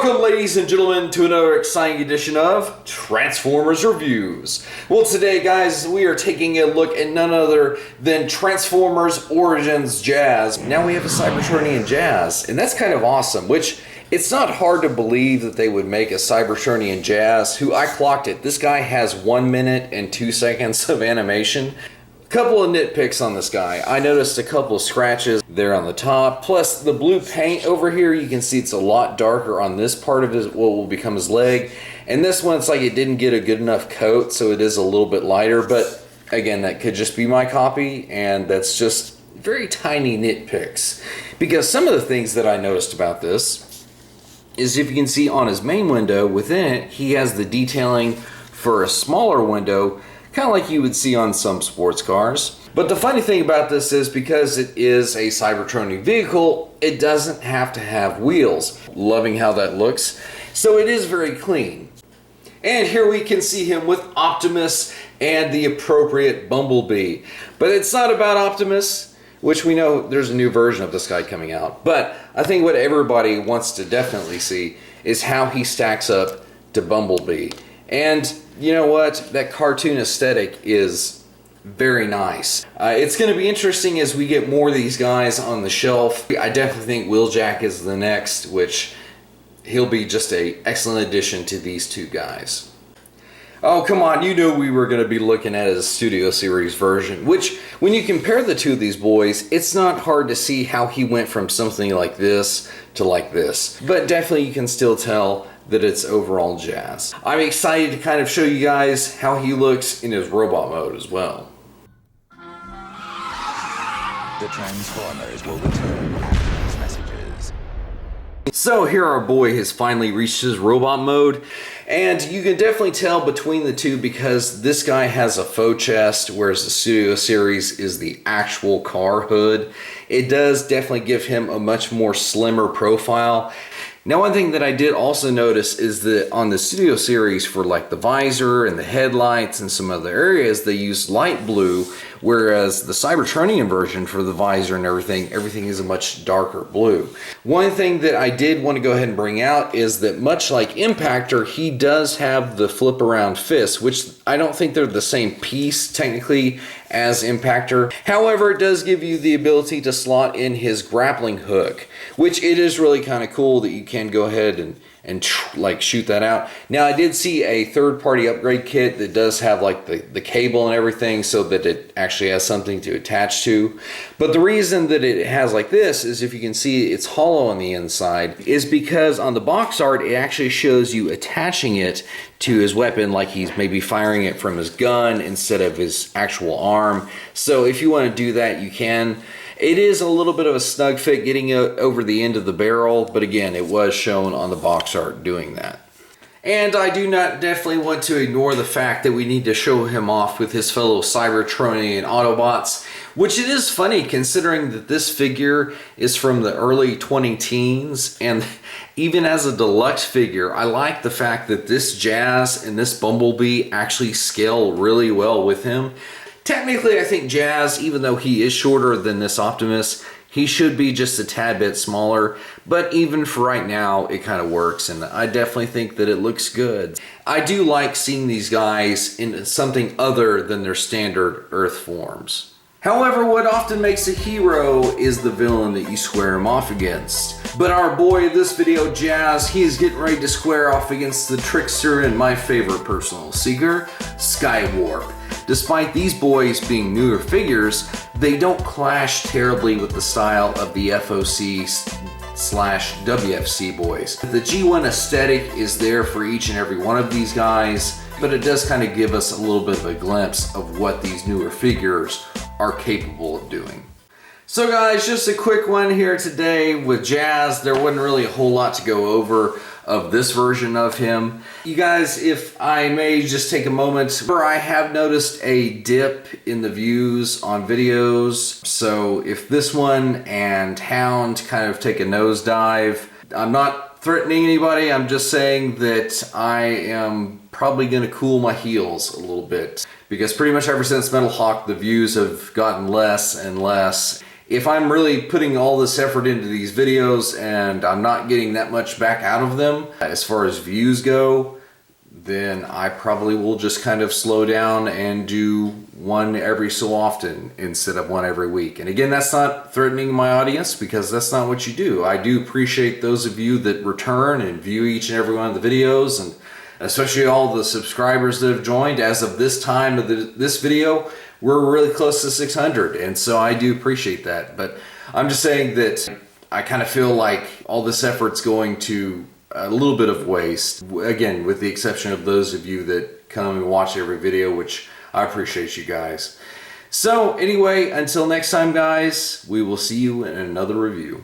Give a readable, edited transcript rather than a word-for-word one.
Welcome, ladies and gentlemen, to another exciting edition of Transformers Reviews. Well, today, guys, we are taking a look at none other than Transformers Origins Jazz. Now we have a Cybertronian Jazz, and that's kind of awesome, which it's not hard to believe that they would make a Cybertronian Jazz, who I clocked it. This guy has 1 minute and 2 seconds of animation. Couple of nitpicks on this guy. I noticed a couple of scratches there on the top. Plus the blue paint over here, you can see it's a lot darker on this part of his, what will become his leg. And this one, it's like it didn't get a good enough coat, so it is a little bit lighter. But again, that could just be my copy, and that's just very tiny nitpicks. Because some of the things that I noticed about this is, if you can see on his main window, within it, he has the detailing for a smaller window, kind of like you would see on some sports cars. But the funny thing about this is, because it is a Cybertronian vehicle, it doesn't have to have wheels. Loving how that looks. So it is very clean. And here we can see him with Optimus and the appropriate Bumblebee. But it's not about Optimus, which we know there's a new version of this guy coming out. But I think what everybody wants to definitely see is how he stacks up to Bumblebee. And you know what? That cartoon aesthetic is very nice. It's going to be interesting as we get more of these guys on the shelf. I definitely think Wheeljack is the next, which he'll be just an excellent addition to these two guys. Oh, come on, you knew we were going to be looking at a Studio Series version, which, when you compare the two of these boys, it's not hard to see how he went from something like this to like this. But definitely you can still tell that it's overall Jazz. I'm excited to kind of show you guys how he looks in his robot mode as well. The Transformers will return after these messages. So here our boy has finally reached his robot mode, and you can definitely tell between the two, because this guy has a faux chest, whereas the Studio Series is the actual car hood. It does definitely give him a much more slimmer profile. Now, one thing that I did also notice is that on the Studio Series, for like the visor and the headlights and some other areas, they use light blue, whereas the Cybertronian version for the visor and everything is a much darker blue. One thing that I did want to go ahead and bring out is that, much like Impactor, he does have the flip around fist, which I don't think they're the same piece technically as Impactor. However, it does give you the ability to slot in his grappling hook, which it is really kind of cool that you can go ahead and like shoot that out. Now, I did see a third-party upgrade kit that does have like the cable and everything, so that it actually has something to attach to. But the reason that it has like this is, if you can see it's hollow on the inside, is because on the box art it actually shows you attaching it to his weapon, like he's maybe firing it from his gun instead of his actual arm. So if you want to do that, you can. It is a little bit of a snug fit getting over the end of the barrel, but again, it was shown on the box art doing that. And I do not definitely want to ignore the fact that we need to show him off with his fellow Cybertronian Autobots, which it is funny considering that this figure is from the early 2010s, and even as a deluxe figure, I like the fact that this Jazz and this Bumblebee actually scale really well with him. Technically, I think Jazz, even though he is shorter than this Optimus, he should be just a tad bit smaller, but even for right now, it kind of works, and I definitely think that it looks good. I do like seeing these guys in something other than their standard Earth forms. However, what often makes a hero is the villain that you square him off against. But our boy in this video, Jazz, he is getting ready to square off against the trickster and my favorite personal seeker, Skywarp. Despite these boys being newer figures, they don't clash terribly with the style of the FOC/WFC boys. The G1 aesthetic is there for each and every one of these guys, but it does kind of give us a little bit of a glimpse of what these newer figures are capable of doing. So guys, just a quick one here today with Jazz. There wasn't really a whole lot to go over of this version of him. You guys, if I may just take a moment, where I have noticed a dip in the views on videos. So if this one and Hound kind of take a nosedive, I'm not threatening anybody, I'm just saying that I am probably gonna cool my heels a little bit, because pretty much ever since Metal Hawk, the views have gotten less and less. if I'm really putting all this effort into these videos and I'm not getting that much back out of them as far as views go, then I probably will just kind of slow down and do one every so often instead of one every week. And again, that's not threatening my audience, because that's not what you do. I do appreciate those of you that return and view each and every one of the videos, and especially all the subscribers that have joined. As of this time of this video, we're really close to 600, and so I do appreciate that. But I'm just saying that I kind of feel like all this effort's going to a little bit of waste, again, with the exception of those of you that come and watch every video, which I appreciate you guys. So anyway, until next time, guys, we will see you in another review.